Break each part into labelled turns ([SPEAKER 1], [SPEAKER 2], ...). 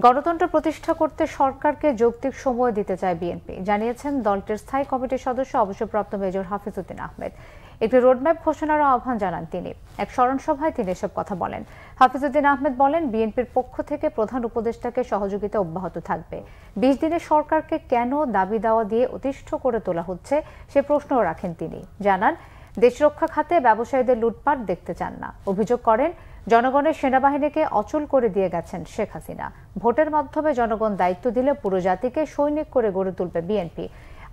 [SPEAKER 1] গণতন্ত্র প্রতিষ্ঠা করতে সরকারকে যৌক্তিক সময় দিতে চায় বিএনপি, জানিয়েছেন দলটির স্থায়ী কমিটির সদস্য অবসরপ্রাপ্ত মেজর হাফিজউদ্দিন আহমেদ। একটি রোডম্যাপ ঘোষণার আহ্বান জানান তিনি। এক স্মরণ সভায় তিনি এসব কথা বলেন। হাফিজউদ্দিন আহমেদ বলেন, বিএনপির পক্ষ থেকে প্রধান উপদেষ্টাকে সহযোগিতা অব্যাহত থাকবে। ২০ দিনে সরকারকে কেন দাবি দাওয়া দিয়ে অতিষ্ঠ করে তোলা হচ্ছে সে প্রশ্নও রাখেন তিনি। জানান, দেশরক্ষা খাতে ব্যবসায়ীদের লুটপাট দেখতে চান না। অভিযোগ করেন, জনগণের সেনাবাহিনীকে অচল করে দিয়ে গেছেন শেখ হাসিনা। ভোটের মাধ্যমে জনগণ দায়িত্ব দিলে পুরো জাতিকে সৈনিক করে গড়ে তুলবে বিএনপি।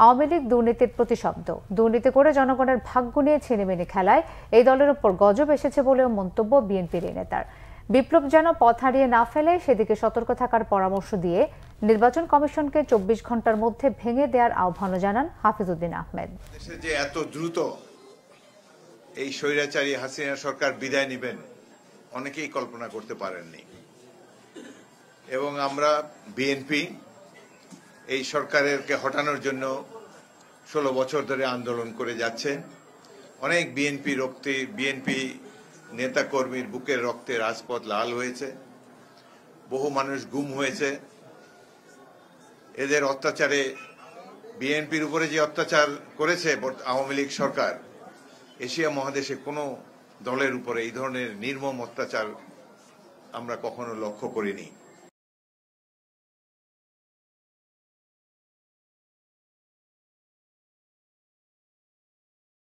[SPEAKER 1] আওয়ামী লীগ দুর্নীতির প্রতিশব্দ, দুর্নীতি করে জনগণের ভাগ্য নিয়ে ছিনিমিনি খেলায় এই দলের উপর গজব এসেছে বলেও মন্তব্য বিএনপির এই নেতার। বিপ্লব যেন পথ হারিয়ে না ফেলে সেদিকে সতর্ক থাকার পরামর্শ দিয়ে নির্বাচন কমিশনকে ২৪ ঘন্টার মধ্যে ভেঙে দেওয়ার আহ্বানও জানান হাফিজউদ্দিন আহমেদ।
[SPEAKER 2] দেশে যে এত দ্রুত এই স্বৈরাচারী হাসিনা সরকার বিদায় নেবেন অনেকেই কল্পনা করতে পারেননি, এবং আমরা বিএনপি এই সরকারকে হটানোর জন্য ১৬ বছর ধরে আন্দোলন করে যাচ্ছে। অনেক বিএনপি নেতা কর্মীর বুকের রক্তে রাজপথ লাল হয়েছে, বহু মানুষ গুম হয়েছে। এদের অত্যাচারে বিএনপির উপরে যে অত্যাচার করেছে আওয়ামী লীগ সরকার, এশিয়া মহাদেশে কোনো দলের উপরে এই ধরনের নির্মম অত্যাচার আমরা কখনো লক্ষ্য করিনি।